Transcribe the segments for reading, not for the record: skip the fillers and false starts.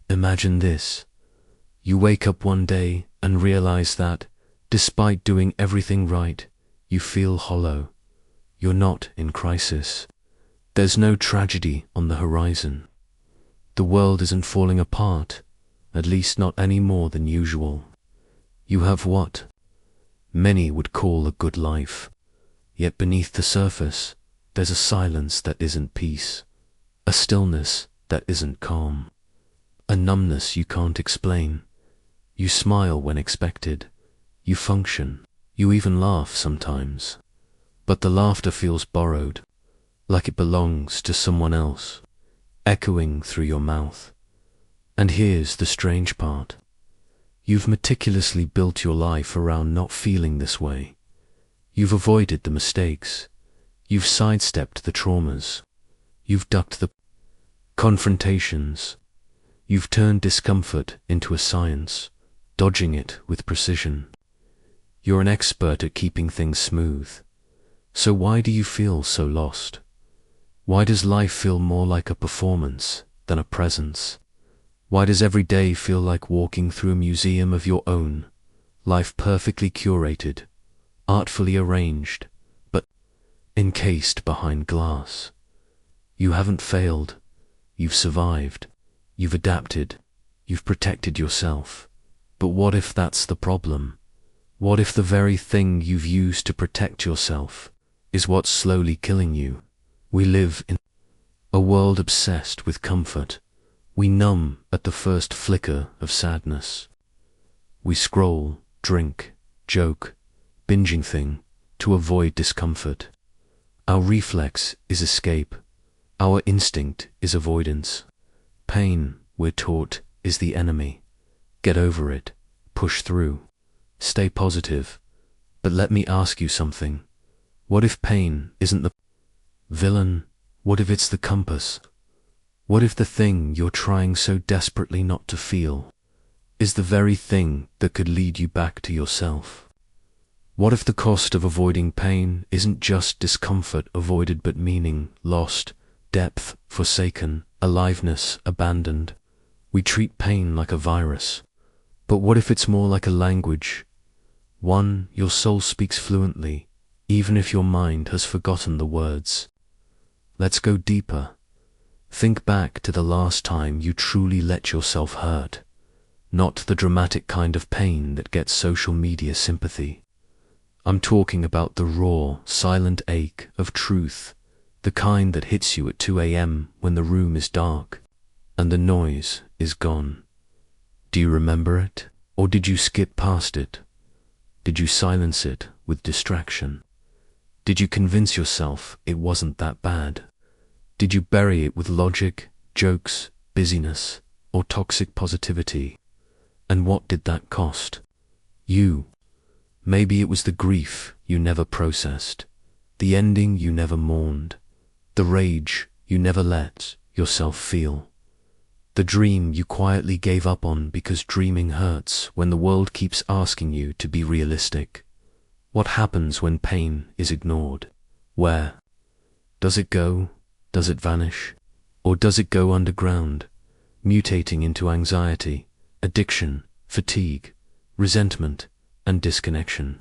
Imagine this. You wake up one day and realize that, despite doing everything right, you feel hollow. You're not in crisis. There's no tragedy on the horizon. The world isn't falling apart, at least not any more than usual. You have what many would call a good life. Yet beneath the surface, there's a silence that isn't peace, a stillness that isn't calm, a numbness you can't explain. You smile when expected, you function, you even laugh sometimes. But the laughter feels borrowed, like it belongs to someone else, echoing through your mouth. And here's the strange part. You've meticulously built your life around not feeling this way. You've avoided the mistakes. You've sidestepped the traumas. You've ducked the confrontations. You've turned discomfort into a science, dodging it with precision. You're an expert at keeping things smooth. So why do you feel so lost? Why does life feel more like a performance than a presence? Why does every day feel like walking through a museum of your own, life perfectly curated, artfully arranged, but encased behind glass? You haven't failed. You've survived. You've adapted. You've protected yourself. But what if that's the problem? What if the very thing you've used to protect yourself is what's slowly killing you? We live in a world obsessed with comfort. We numb at the first flicker of sadness. We scroll, drink, joke, binging thing to avoid discomfort. Our reflex is escape. Our instinct is avoidance. Pain, we're taught, is the enemy. Get over it. Push through. Stay positive. But let me ask you something. What if pain isn't the villain? What if it's the compass? What if the thing you're trying so desperately not to feel is the very thing that could lead you back to yourself? What if the cost of avoiding pain isn't just discomfort avoided but meaning lost, depth forsaken, aliveness abandoned? We treat pain like a virus. But what if it's more like a language? One your soul speaks fluently, even if your mind has forgotten the words. Let's go deeper. Think back to the last time you truly let yourself hurt. Not the dramatic kind of pain that gets social media sympathy. I'm talking about the raw, silent ache of truth, the kind that hits you at 2 a.m. when the room is dark and the noise is gone. Do you remember it? Or did you skip past it? Did you silence it with distraction? Did you convince yourself it wasn't that bad? Did you bury it with logic, jokes, busyness, or toxic positivity? And what did that cost? You. Maybe it was the grief you never processed, the ending you never mourned, the rage you never let yourself feel, the dream you quietly gave up on because dreaming hurts when the world keeps asking you to be realistic. What happens when pain is ignored? Where does it go? Does it vanish? Or does it go underground, mutating into anxiety, addiction, fatigue, resentment, and disconnection?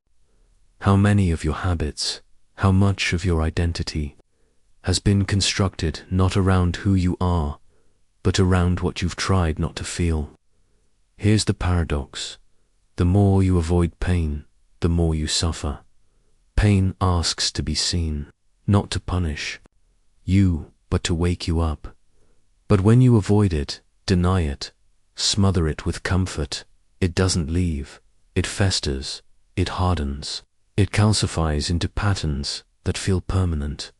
How many of your habits, how much of your identity has been constructed not around who you are, but around what you've tried not to feel? Here's the paradox. The more you avoid pain, the more you suffer. Pain asks to be seen, not to punish you, but to wake you up. But when you avoid it, deny it, smother it with comfort, it doesn't leave. It festers, it hardens, it calcifies into patterns that feel permanent,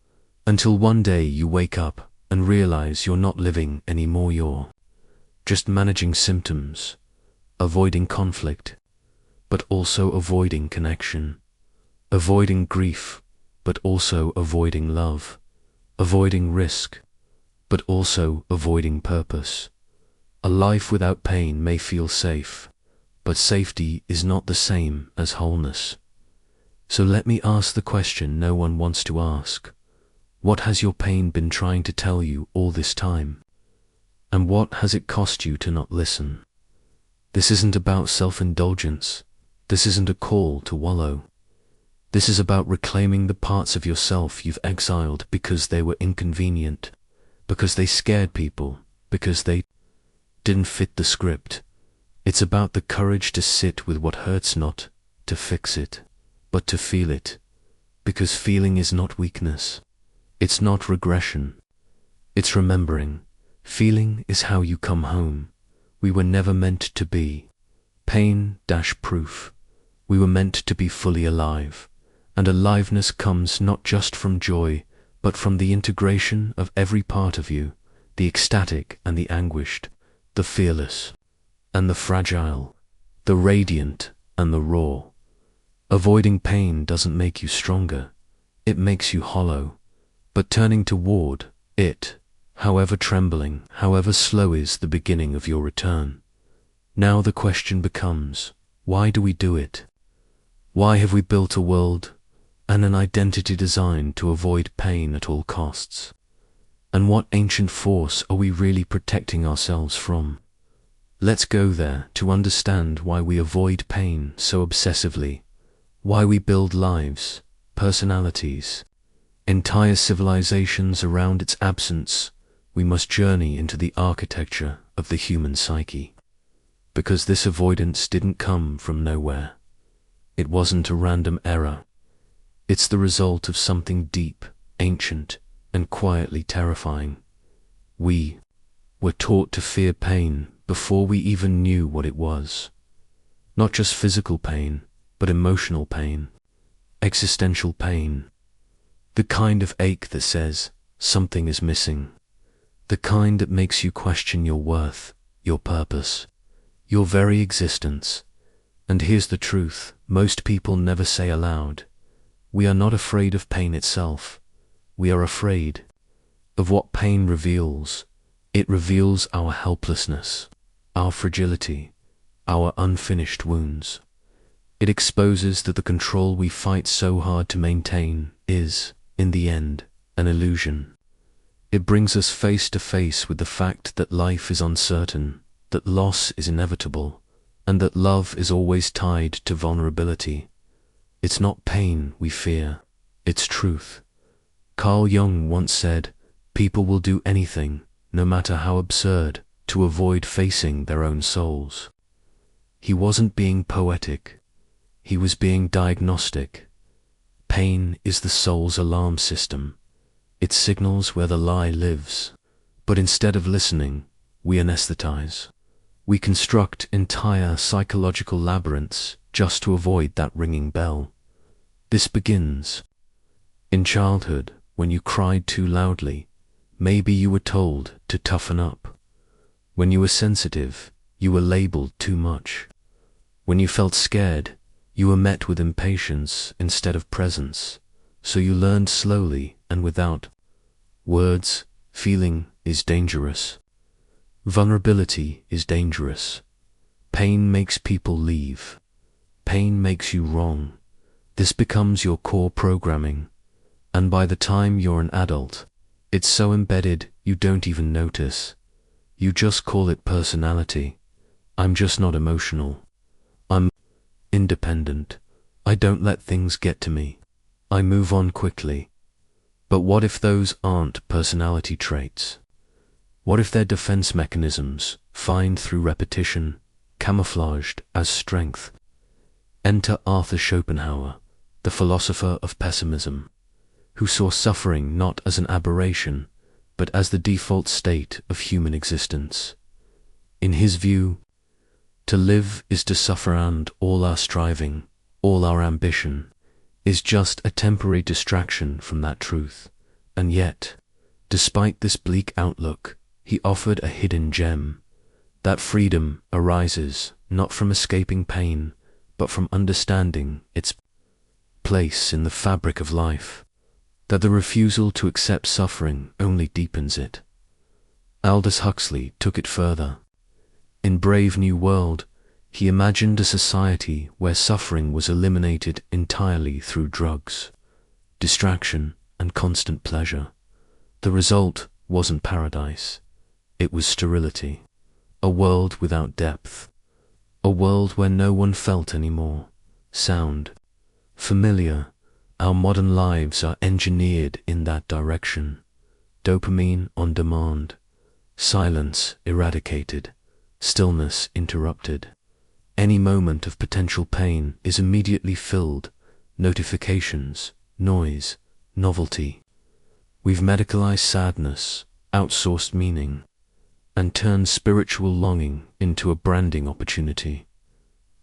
until one day you wake up and realize you're not living anymore. You're just managing symptoms, avoiding conflict, but also avoiding connection, avoiding grief, but also avoiding love, avoiding risk, but also avoiding purpose. A life without pain may feel safe, but safety is not the same as wholeness. So let me ask the question no one wants to ask. What has your pain been trying to tell you all this time? And what has it cost you to not listen? This isn't about self-indulgence. This isn't a call to wallow. This is about reclaiming the parts of yourself you've exiled because they were inconvenient, because they scared people, because they didn't fit the script. It's about the courage to sit with what hurts, not to fix it, but to feel it, because feeling is not weakness. It's not regression. It's remembering. Feeling is how you come home. We were never meant to be. Pain-proof. We were meant to be fully alive. And aliveness comes not just from joy, but from the integration of every part of you, the ecstatic and the anguished, the fearless and the fragile, the radiant and the raw. Avoiding pain doesn't make you stronger. It makes you hollow. But turning toward it, however trembling, however slow, is the beginning of your return. Now the question becomes, why do we do it? Why have we built a world and an identity designed to avoid pain at all costs? And what ancient force are we really protecting ourselves from? Let's go there to understand why we avoid pain so obsessively, why we build lives, personalities, entire civilizations around its absence. We must journey into the architecture of the human psyche. Because this avoidance didn't come from nowhere. It wasn't a random error. It's the result of something deep, ancient, and quietly terrifying. We were taught to fear pain before we even knew what it was. Not just physical pain, but emotional pain, existential pain. The kind of ache that says something is missing. The kind that makes you question your worth, your purpose, your very existence. And here's the truth, most people never say aloud. We are not afraid of pain itself. We are afraid of what pain reveals. It reveals our helplessness, our fragility, our unfinished wounds. It exposes that the control we fight so hard to maintain is, in the end, an illusion. It brings us face to face with the fact that life is uncertain, that loss is inevitable, and that love is always tied to vulnerability. It's not pain we fear, it's truth. Carl Jung once said, people will do anything, no matter how absurd, to avoid facing their own souls. He wasn't being poetic, he was being diagnostic. Pain is the soul's alarm system. It signals where the lie lives. But instead of listening, we anesthetize. We construct entire psychological labyrinths just to avoid that ringing bell. This begins in childhood, when you cried too loudly. Maybe you were told to toughen up. When you were sensitive, you were labeled too much. When you felt scared, you were met with impatience instead of presence. So you learned slowly and without words. Feeling is dangerous. Vulnerability is dangerous. Pain makes people leave. Pain makes you wrong. This becomes your core programming. And by the time you're an adult, it's so embedded you don't even notice. You just call it personality. I'm just not emotional. I'm independent. I don't let things get to me. I move on quickly. But what if those aren't personality traits? What if they're defense mechanisms, fined through repetition, camouflaged as strength? Enter Arthur Schopenhauer, the philosopher of pessimism, who saw suffering not as an aberration, but as the default state of human existence. In his view, to live is to suffer, and all our striving, all our ambition, is just a temporary distraction from that truth. And yet, despite this bleak outlook, he offered a hidden gem. That freedom arises not from escaping pain, but from understanding its place in the fabric of life, that the refusal to accept suffering only deepens it. Aldous Huxley took it further. In Brave New World, he imagined a society where suffering was eliminated entirely through drugs, distraction, and constant pleasure. The result wasn't paradise. it was sterility. A world without depth. A world where no one felt anymore. Sound. Familiar. Our modern lives are engineered in that direction. Dopamine on demand. Silence eradicated. Stillness interrupted. Any moment of potential pain is immediately filled. Notifications, noise, novelty. We've medicalized sadness, outsourced meaning, and turned spiritual longing into a branding opportunity.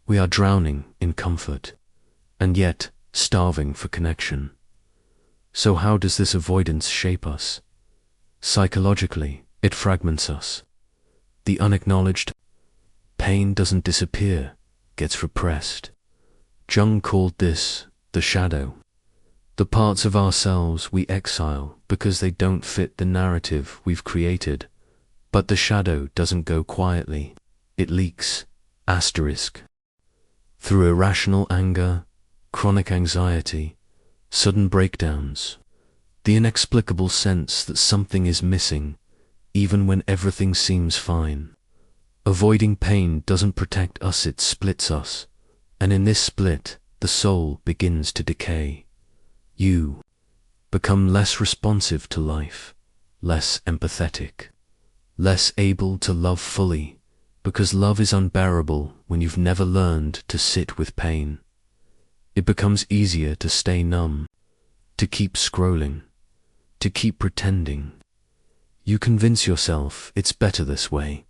We are drowning in comfort, and yet starving for connection. So how does this avoidance shape us? Psychologically, it fragments us. The unacknowledged pain doesn't disappear, gets repressed. Jung called this the shadow. The parts of ourselves we exile because they don't fit the narrative we've created. But the shadow doesn't go quietly. It leaks. Through irrational anger, chronic anxiety, sudden breakdowns, the inexplicable sense that something is missing, even when everything seems fine. Avoiding pain doesn't protect us, it splits us, and in this split, the soul begins to decay. You become less responsive to life, less empathetic, less able to love fully, because love is unbearable when you've never learned to sit with pain. It becomes easier to stay numb, to keep scrolling, to keep pretending. You convince yourself it's better this way,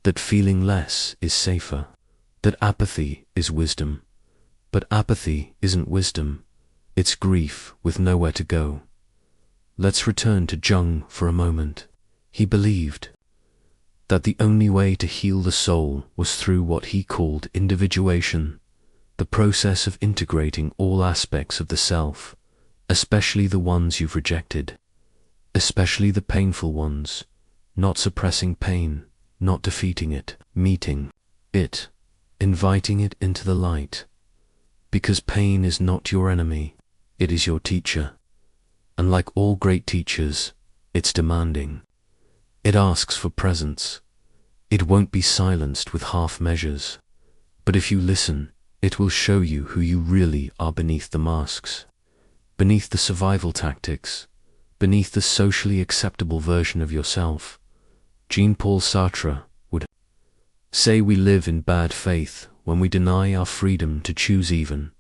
that feeling less is safer, that apathy is wisdom. But apathy isn't wisdom, it's grief with nowhere to go. Let's return to Jung for a moment. He believed that the only way to heal the soul was through what he called individuation, the process of integrating all aspects of the self, especially the ones you've rejected, especially the painful ones, not suppressing pain, not defeating it, meeting it, inviting it into the light. Because pain is not your enemy, it is your teacher. And like all great teachers, it's demanding. It asks for presence. It won't be silenced with half measures. But if you listen, it will show you who you really are beneath the masks, beneath the survival tactics, beneath the socially acceptable version of yourself. Jean-Paul Sartre would say we live in bad faith when we deny our freedom to choose, even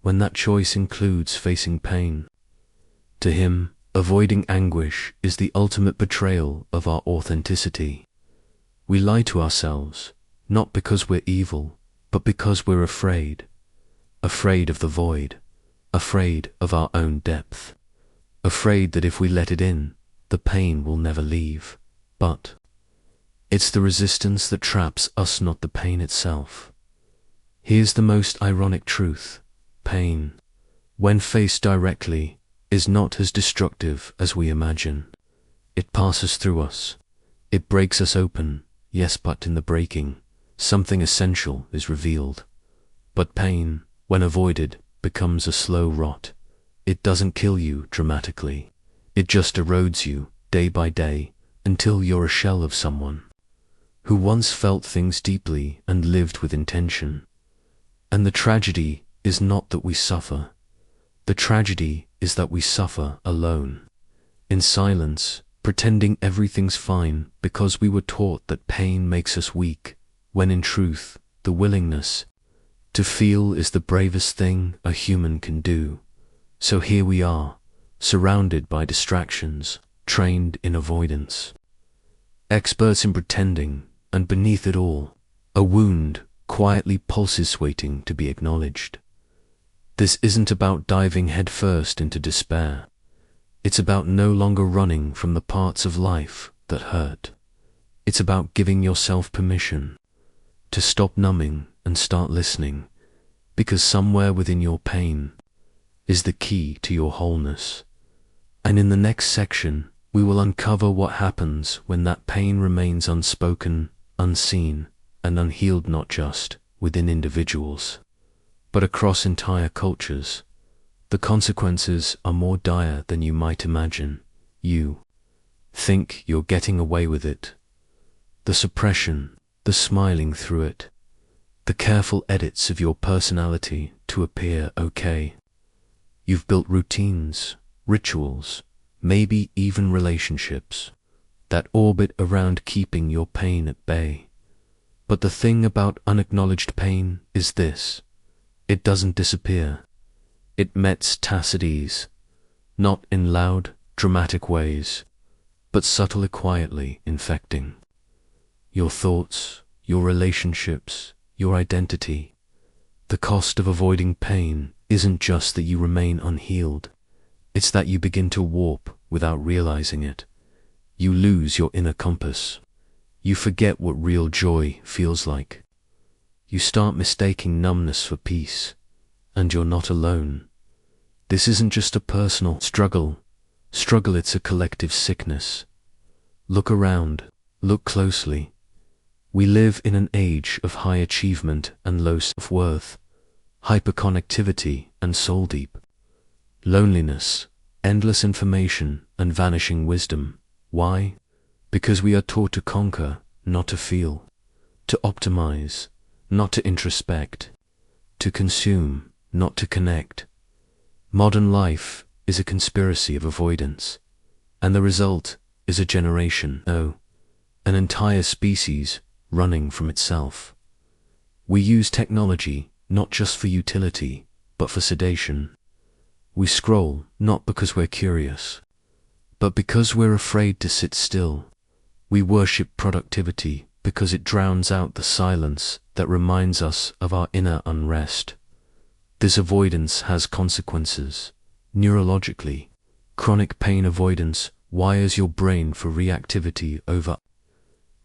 when that choice includes facing pain. To him, avoiding anguish is the ultimate betrayal of our authenticity. We lie to ourselves, not because we're evil, but because we're afraid. Afraid of the void, afraid of our own depth, afraid that if we let it in, the pain will never leave. But it's the resistance that traps us, not the pain itself. Here's the most ironic truth. Pain, when faced directly, is not as destructive as we imagine. It passes through us. It breaks us open, yes, but in the breaking, something essential is revealed. But pain, when avoided, becomes a slow rot. It doesn't kill you dramatically. It just erodes you, day by day, until you're a shell of someone who once felt things deeply and lived with intention. And the tragedy is not that we suffer. The tragedy is that we suffer alone, in silence, pretending everything's fine because we were taught that pain makes us weak, when in truth, the willingness to feel is the bravest thing a human can do. So here we are, surrounded by distractions, trained in avoidance, experts in pretending, and beneath it all, a wound quietly pulses waiting to be acknowledged. This isn't about diving headfirst into despair. It's about no longer running from the parts of life that hurt. It's about giving yourself permission to stop numbing and start listening, because somewhere within your pain is the key to your wholeness. And in the next section, we will uncover what happens when that pain remains unspoken, unseen, and unhealed, not just within individuals, but across entire cultures. The consequences are more dire than you might imagine. You think you're getting away with it, the suppression, the smiling through it, the careful edits of your personality to appear okay. You've built routines, rituals, maybe even relationships that orbit around keeping your pain at bay. But the thing about unacknowledged pain is this: it doesn't disappear. It meets tacit ease, not in loud, dramatic ways, but subtly, quietly infecting your thoughts, your relationships, your identity. The cost of avoiding pain isn't just that you remain unhealed, it's that you begin to warp without realizing it. You lose your inner compass. You forget what real joy feels like. You start mistaking numbness for peace, and you're not alone. This isn't just a personal struggle, it's a collective sickness. Look around, look closely. We live in an age of high achievement and low self-worth, hyperconnectivity and soul deep loneliness, endless information and vanishing wisdom. Why? Because we are taught to conquer, not to feel, to optimize, not to introspect, to consume, not to connect. Modern life is a conspiracy of avoidance, and the result is a generation, an entire species running from itself. We use technology not just for utility, but for sedation. We scroll not because we're curious, but because we're afraid to sit still. We worship productivity because it drowns out the silence that reminds us of our inner unrest. This avoidance has consequences. Neurologically, chronic pain avoidance wires your brain for reactivity over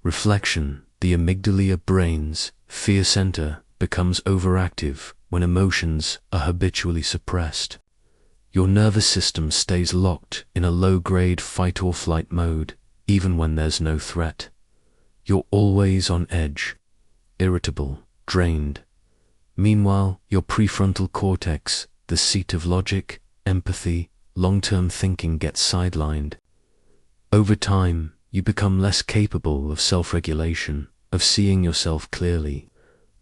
reflection. The amygdala, brain's fear center, becomes overactive when emotions are habitually suppressed. Your nervous system stays locked in a low-grade fight-or-flight mode, even when there's no threat. You're always on edge, irritable, drained. Meanwhile, your prefrontal cortex, the seat of logic, empathy, long-term thinking, gets sidelined. Over time, you become less capable of self-regulation, of seeing yourself clearly,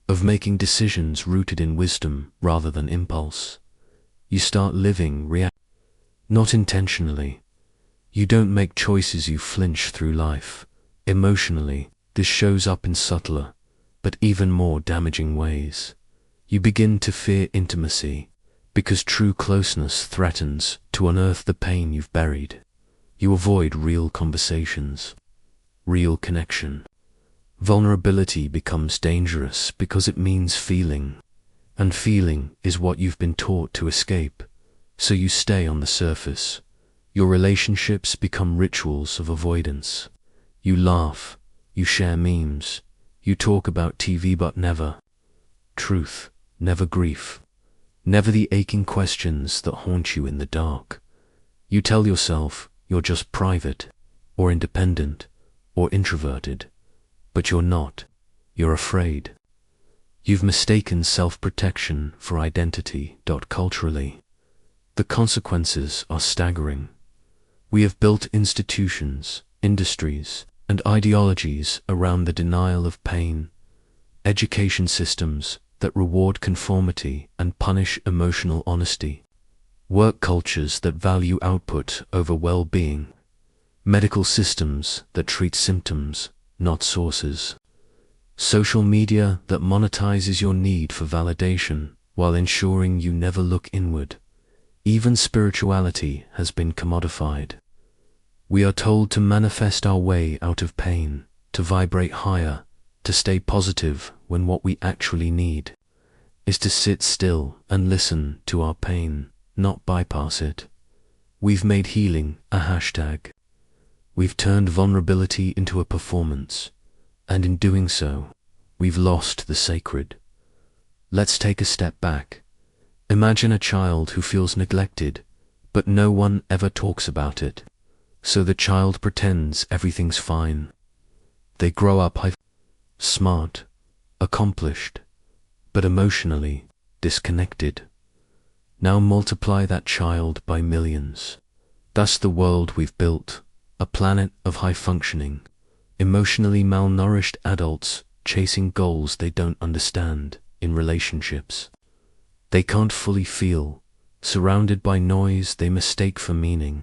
of making decisions rooted in wisdom rather than impulse. You start living not intentionally. You don't make choices, you flinch through life. Emotionally, this shows up in subtler, but even more damaging ways. You begin to fear intimacy, because true closeness threatens to unearth the pain you've buried. You avoid real conversations, real connection. Vulnerability becomes dangerous because it means feeling, and feeling is what you've been taught to escape, so you stay on the surface. Your relationships become rituals of avoidance. You laugh, you share memes, you talk about TV, but never truth, never grief, never the aching questions that haunt you in the dark. You tell yourself you're just private, or independent, or introverted, but you're not. You're afraid. You've mistaken self-protection for identity. Culturally, the consequences are staggering. We have built institutions, industries, and ideologies around the denial of pain, education systems that reward conformity and punish emotional honesty, work cultures that value output over well-being, medical systems that treat symptoms, not sources, social media that monetizes your need for validation while ensuring you never look inward. Even spirituality has been commodified. We are told to manifest our way out of pain, to vibrate higher, to stay positive, when what we actually need is to sit still and listen to our pain, not bypass it. We've made healing a hashtag. We've turned vulnerability into a performance, and in doing so, we've lost the sacred. Let's take a step back. Imagine a child who feels neglected, but no one ever talks about it. So the child pretends everything's fine. They grow up smart, accomplished, but emotionally disconnected. Now multiply that child by millions. That's the world we've built, a planet of high functioning, Emotionally malnourished adults chasing goals they don't understand in relationships. They can't fully feel, surrounded by noise they mistake for meaning.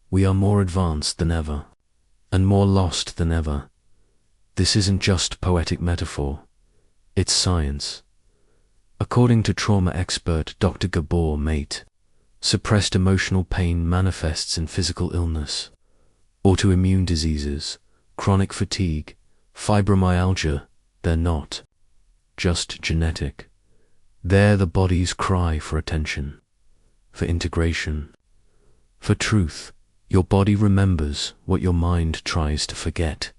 We are more advanced than ever, and more lost than ever. This isn't just poetic metaphor, it's science. According to trauma expert Dr. Gabor Maté, suppressed emotional pain manifests in physical illness, autoimmune diseases, chronic fatigue, fibromyalgia. They're not just genetic. They're the body's cry for attention, for integration, for truth. Your body remembers what your mind tries to forget.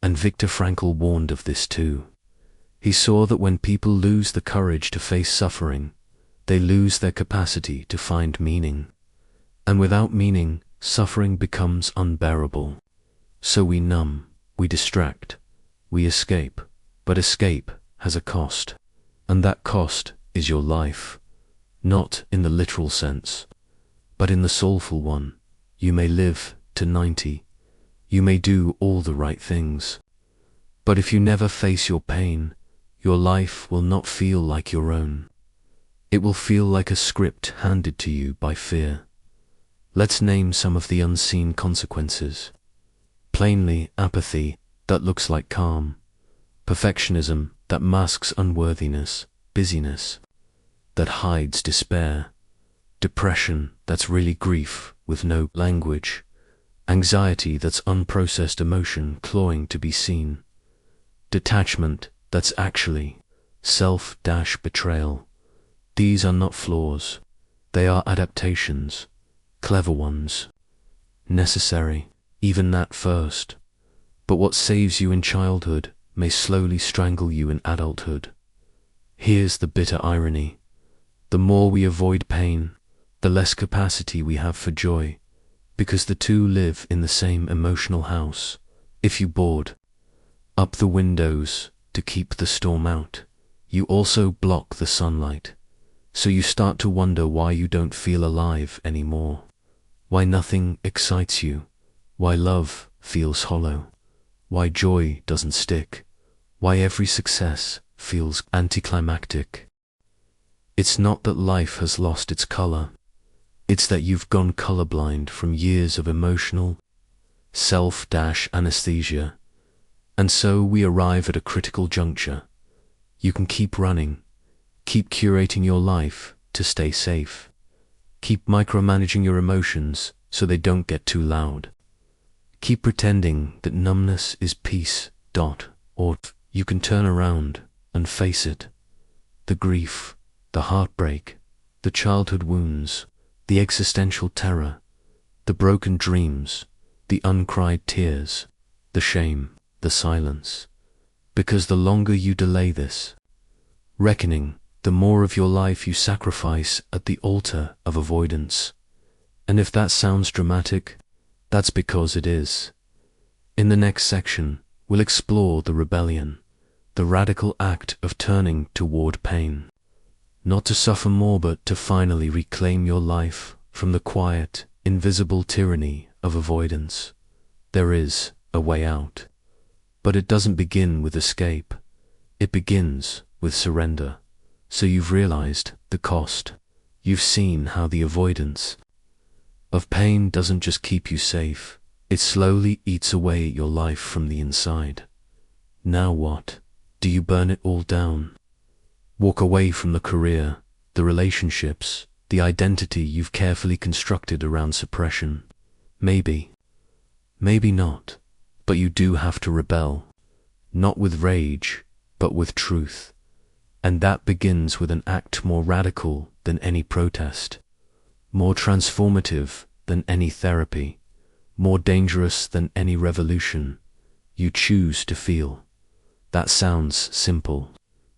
And Viktor Frankl warned of this too. He saw that when people lose the courage to face suffering, they lose their capacity to find meaning. And without meaning, suffering becomes unbearable. So we numb, we distract, we escape. But escape has a cost. And that cost is your life. Not in the literal sense, but in the soulful one. You may live to 90. You may do all the right things. But if you never face your pain, your life will not feel like your own. It will feel like a script handed to you by fear. Let's name some of the unseen consequences. Plainly, apathy that looks like calm. Perfectionism that masks unworthiness. Busyness that hides despair. Depression that's really grief with no language. Anxiety that's unprocessed emotion clawing to be seen. Detachment that's actually self-betrayal. These are not flaws. They are adaptations, clever ones, necessary, even that first. But what saves you in childhood may slowly strangle you in adulthood. Here's the bitter irony. The more we avoid pain, the less capacity we have for joy, because the two live in the same emotional house. If you board up the windows to keep the storm out, you also block the sunlight. So you start to wonder why you don't feel alive anymore, why nothing excites you, why love feels hollow, why joy doesn't stick, why every success feels anticlimactic. It's not that life has lost its color. It's that you've gone colorblind from years of emotional self-anesthesia. And so we arrive at a critical juncture. You can keep running, keep curating your life to stay safe, keep micromanaging your emotions so they don't get too loud, keep pretending that numbness is peace, or you can turn around and face it. The grief, the heartbreak, the childhood wounds, the existential terror, the broken dreams, the uncried tears, the shame, the silence. Because the longer you delay this reckoning, the more of your life you sacrifice at the altar of avoidance. And if that sounds dramatic, that's because it is. In the next section, we'll explore the rebellion, the radical act of turning toward pain. Not to suffer more, but to finally reclaim your life from the quiet, invisible tyranny of avoidance. There is a way out. But it doesn't begin with escape. It begins with surrender. So you've realized the cost. You've seen how the avoidance of pain doesn't just keep you safe. It slowly eats away at your life from the inside. Now what? Do you burn it all down? Walk away from the career, the relationships, the identity you've carefully constructed around suppression? Maybe. Maybe not. But you do have to rebel. Not with rage, but with truth. And that begins with an act more radical than any protest, more transformative than any therapy, more dangerous than any revolution. You choose to feel. That sounds simple,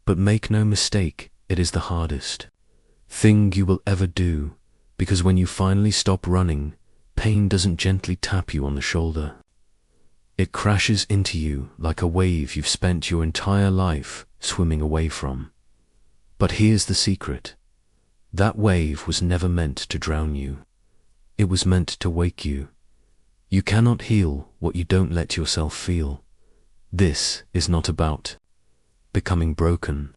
but make no mistake, it is the hardest thing you will ever do, because when you finally stop running, pain doesn't gently tap you on the shoulder. It crashes into you like a wave you've spent your entire life swimming away from. But here's the secret. That wave was never meant to drown you. It was meant to wake you. You cannot heal what you don't let yourself feel. This is not about becoming broken.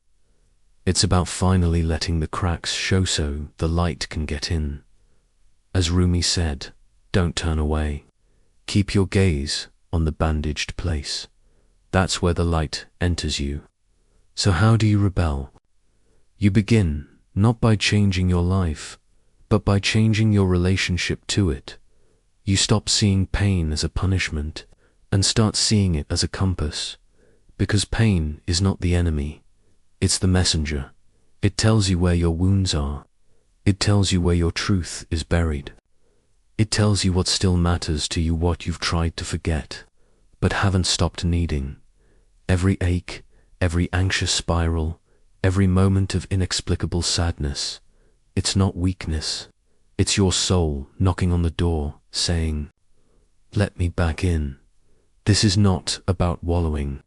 It's about finally letting the cracks show so the light can get in. As Rumi said, don't turn away. Keep your gaze on the bandaged place. That's where the light enters you. So how do you rebel? You begin not by changing your life, but by changing your relationship to it. You stop seeing pain as a punishment and start seeing it as a compass. Because pain is not the enemy, it's the messenger. It tells you where your wounds are. It tells you where your truth is buried. It tells you what still matters to you, what you've tried to forget, but haven't stopped needing. Every ache, every anxious spiral, every moment of inexplicable sadness, it's not weakness. It's your soul knocking on the door, saying, let me back in. This is not about wallowing.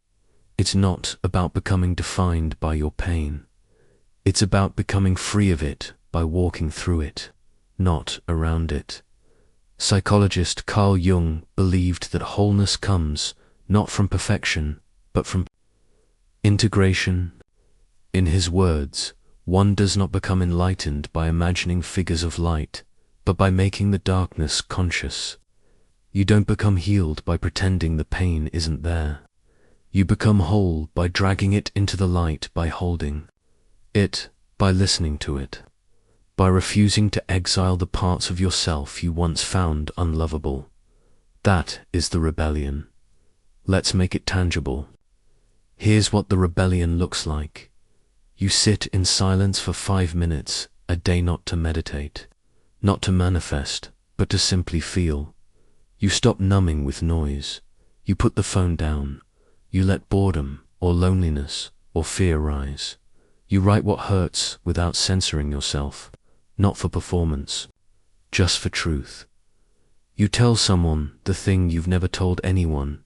It's not about becoming defined by your pain. It's about becoming free of it by walking through it, not around it. Psychologist Carl Jung believed that wholeness comes not from perfection, but from integration. In his words, one does not become enlightened by imagining figures of light, but by making the darkness conscious. You don't become healed by pretending the pain isn't there. You become whole by dragging it into the light, by holding it, by listening to it, by refusing to exile the parts of yourself you once found unlovable. That is the rebellion. Let's make it tangible. Here's what the rebellion looks like. You sit in silence for 5 minutes a day, not to meditate, not to manifest, but to simply feel. You stop numbing with noise. You put the phone down. You let boredom or loneliness or fear rise. You write what hurts without censoring yourself, not for performance, just for truth. You tell someone the thing you've never told anyone,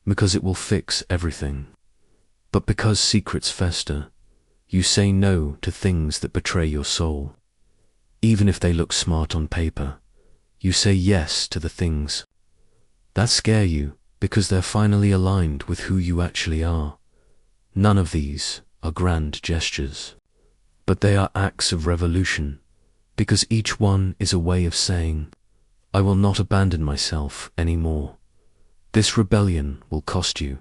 because it will fix everything. But because secrets fester, you say no to things that betray your soul. Even if they look smart on paper, you say yes to the things that scare you, because they're finally aligned with who you actually are. None of these are grand gestures, but they are acts of revolution, because each one is a way of saying, I will not abandon myself anymore. This rebellion will cost you.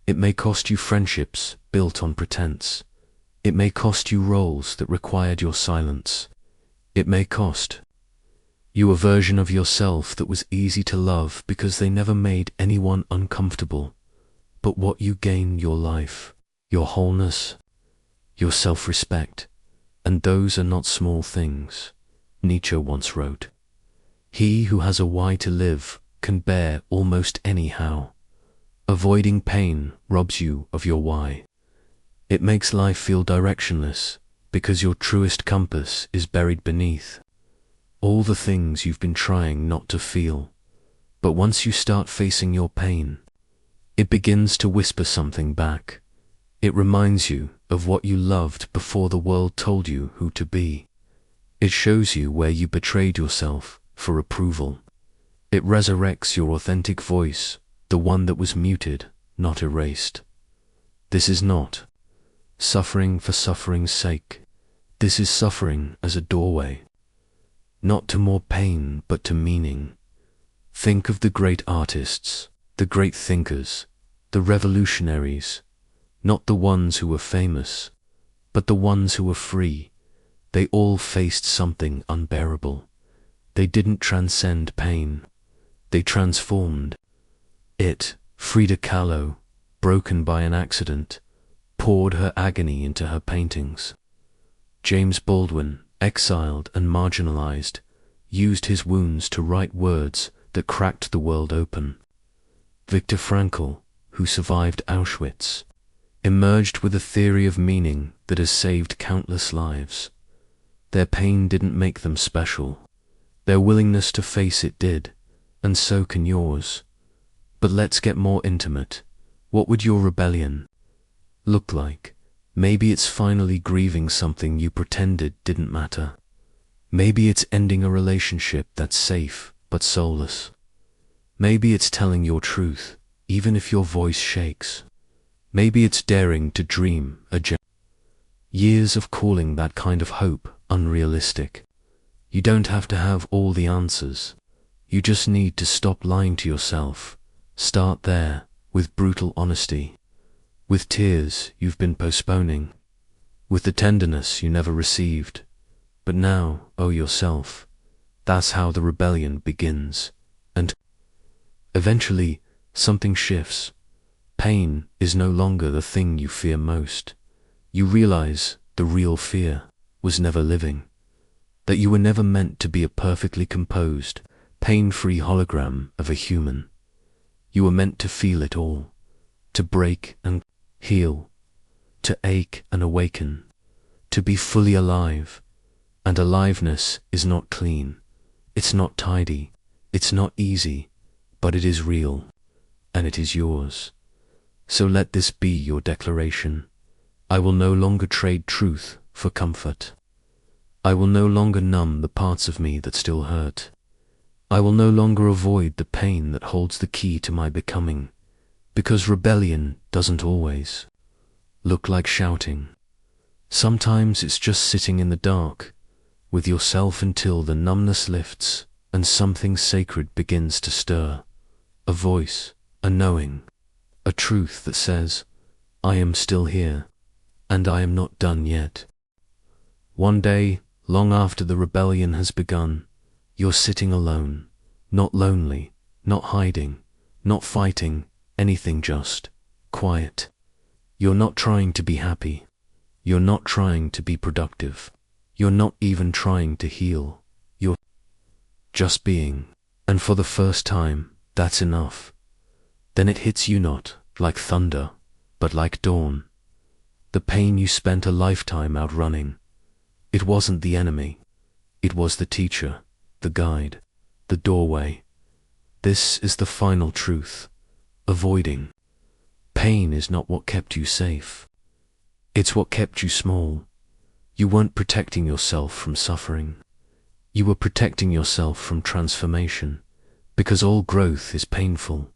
It may cost you friendships built on pretense. It may cost you roles that required your silence. It may cost you a version of yourself that was easy to love because they never made anyone uncomfortable. But what you gain, your life, your wholeness, your self-respect, and those are not small things. Nietzsche once wrote, he who has a why to live can bear almost anyhow. Avoiding pain robs you of your why. It makes life feel directionless because your truest compass is buried beneath all the things you've been trying not to feel. But once you start facing your pain, it begins to whisper something back. It reminds you of what you loved before the world told you who to be. It shows you where you betrayed yourself for approval. It resurrects your authentic voice, the one that was muted, not erased. This is not suffering for suffering's sake. This is suffering as a doorway, not to more pain, but to meaning. Think of the great artists, the great thinkers, the revolutionaries, not the ones who were famous, but the ones who were free. They all faced something unbearable. They didn't transcend pain. They transformed it. Frida Kahlo, broken by an accident, poured her agony into her paintings. James Baldwin, exiled and marginalized, used his wounds to write words that cracked the world open. Viktor Frankl, who survived Auschwitz, emerged with a theory of meaning that has saved countless lives. Their pain didn't make them special. Their willingness to face it did, and so can yours. But let's get more intimate. What would your rebellion look like? Maybe it's finally grieving something you pretended didn't matter. Maybe it's ending a relationship that's safe but soulless. Maybe it's telling your truth, even if your voice shakes. Maybe it's daring to dream a years of calling that kind of hope unrealistic. You don't have to have all the answers. You just need to stop lying to yourself. Start there, with brutal honesty, with tears you've been postponing, with the tenderness you never received, but now owe yourself. That's how the rebellion begins. And eventually, something shifts. Pain is no longer the thing you fear most. You realize the real fear was never living, that you were never meant to be a perfectly composed, pain-free hologram of a human. You were meant to feel it all, to break and heal, to ache and awaken, to be fully alive. And aliveness is not clean, it's not tidy, it's not easy, but it is real, and it is yours. So let this be your declaration. I will no longer trade truth for comfort. I will no longer numb the parts of me that still hurt. I will no longer avoid the pain that holds the key to my becoming, because rebellion doesn't always look like shouting. Sometimes it's just sitting in the dark with yourself until the numbness lifts and something sacred begins to stir. A voice, a knowing, a truth that says, I am still here, and I am not done yet. One day, long after the rebellion has begun, you're sitting alone, not lonely, not hiding, not fighting anything, just quiet. You're not trying to be happy. You're not trying to be productive. You're not even trying to heal. You're just being. And for the first time, that's enough. Then it hits you not like thunder, but like dawn. The pain you spent a lifetime outrunning. It wasn't the enemy. It was the teacher, the guide, the doorway. This is the final truth. Avoiding pain is not what kept you safe. It's what kept you small. You weren't protecting yourself from suffering. You were protecting yourself from transformation, because all growth is painful,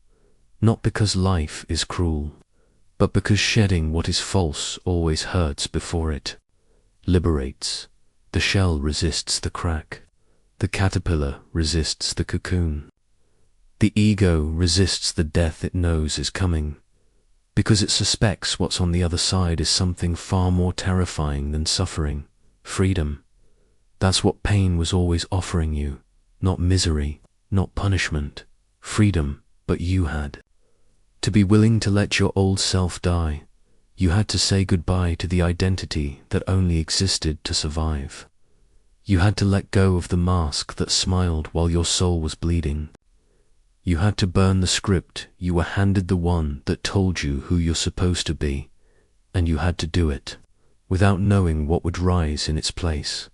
not because life is cruel, but because shedding what is false always hurts before it liberates. The shell resists the crack. The caterpillar resists the cocoon. The ego resists the death it knows is coming, because it suspects what's on the other side is something far more terrifying than suffering, freedom. That's what pain was always offering you, not misery, not punishment, freedom, but you had to be willing to let your old self die. You had to say goodbye to the identity that only existed to survive. You had to let go of the mask that smiled while your soul was bleeding. You had to burn the script you were handed, the one that told you who you're supposed to be, and you had to do it without knowing what would rise in its place.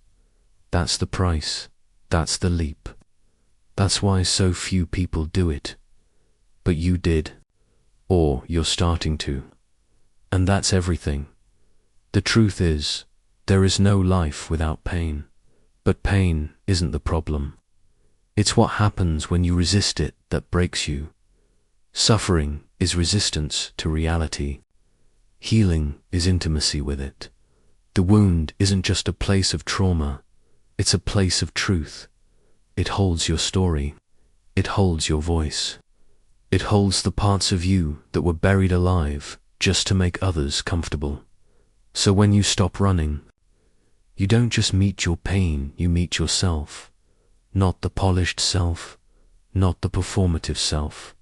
That's the price. That's the leap. That's why so few people do it. But you did, or you're starting to. And that's everything. The truth is, there is no life without pain. But pain isn't the problem. It's what happens when you resist it that breaks you. Suffering is resistance to reality. Healing is intimacy with it. The wound isn't just a place of trauma, it's a place of truth. It holds your story. It holds your voice. It holds the parts of you that were buried alive just to make others comfortable. So when you stop running, you don't just meet your pain, you meet yourself. Not the polished self, not the performative self,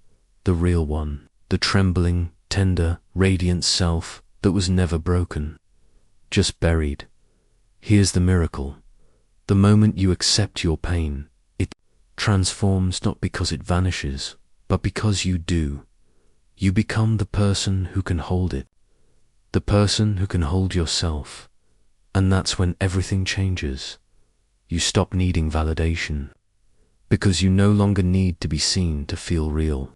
the real one, the trembling, tender, radiant self that was never broken, just buried. Here's the miracle. The moment you accept your pain, it transforms, not because it vanishes, but because you do. You become the person who can hold it, the person who can hold yourself. And that's when everything changes. You stop needing validation, because you no longer need to be seen to feel real.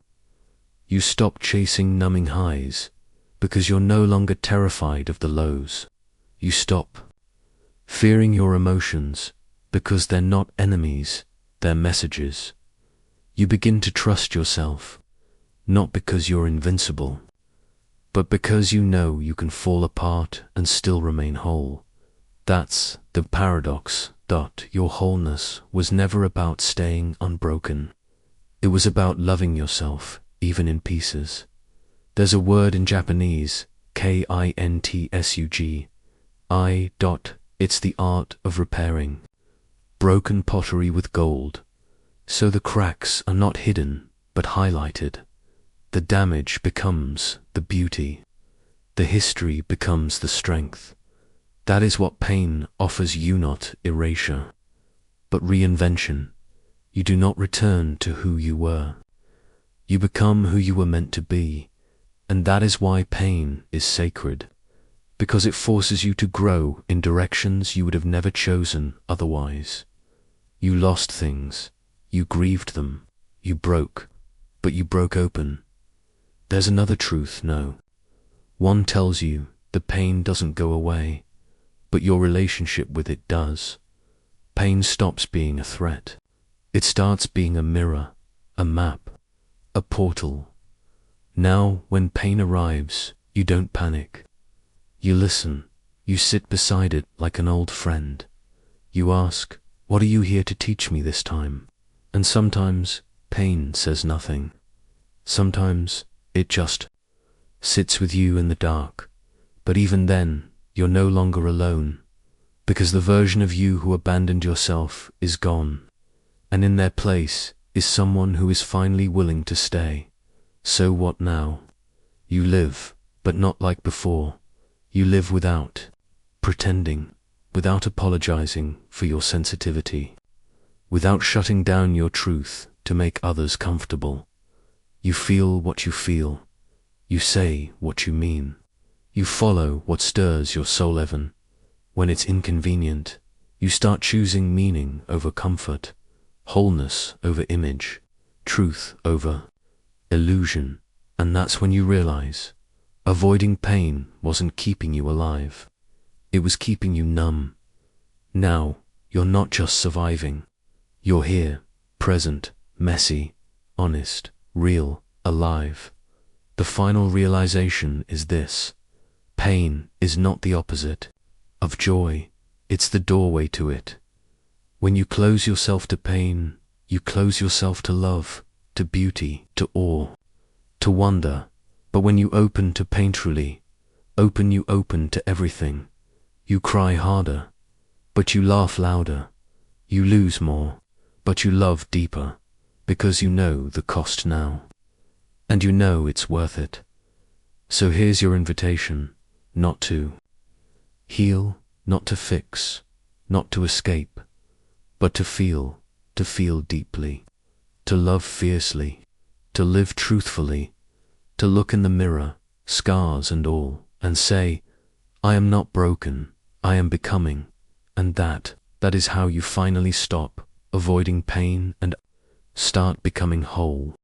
You stop chasing numbing highs, because you're no longer terrified of the lows. You stop fearing your emotions, because they're not enemies, they're messages. You begin to trust yourself. not because you're invincible, but because you know you can fall apart and still remain whole. That's the paradox. Your wholeness was never about staying unbroken. It was about loving yourself, even in pieces. There's a word in Japanese, kintsug, it's the art of repairing broken pottery with gold, so the cracks are not hidden but highlighted. The damage becomes the beauty. The history becomes the strength. That is what pain offers you, not erasure, but reinvention. You do not return to who you were. You become who you were meant to be, and that is why pain is sacred, because it forces you to grow in directions you would have never chosen otherwise. You lost things, you grieved them, you broke, but you broke open. There's another truth, no. One tells you the pain doesn't go away, but your relationship with it does. Pain stops being a threat. It starts being a mirror, a map, a portal. Now, when pain arrives, you don't panic. You listen. You sit beside it like an old friend. You ask, what are you here to teach me this time? And sometimes pain says nothing. Sometimes it just sits with you in the dark. But even then, you're no longer alone, because the version of you who abandoned yourself is gone, and in their place is someone who is finally willing to stay. So what now? You live, but not like before. You live without pretending, without apologizing for your sensitivity, without shutting down your truth to make others comfortable. You feel what you feel. You say what you mean. You follow what stirs your soul even. When it's inconvenient, you start choosing meaning over comfort, wholeness over image, truth over illusion. And that's when you realize avoiding pain wasn't keeping you alive. It was keeping you numb. Now, you're not just surviving. You're here, present, messy, honest, real, alive. The final realization is this. Pain is not the opposite of joy, it's the doorway to it. When you close yourself to pain, you close yourself to love, to beauty, to awe, to wonder. But when you open to pain truly, you open to everything. You cry harder, but you laugh louder. You lose more, but you love deeper, because you know the cost now. And you know it's worth it. So here's your invitation. Not to heal, not to fix, not to escape, but to feel deeply, to love fiercely, to live truthfully, to look in the mirror, scars and all, and say, I am not broken, I am becoming, and that is how you finally stop avoiding pain and start becoming whole.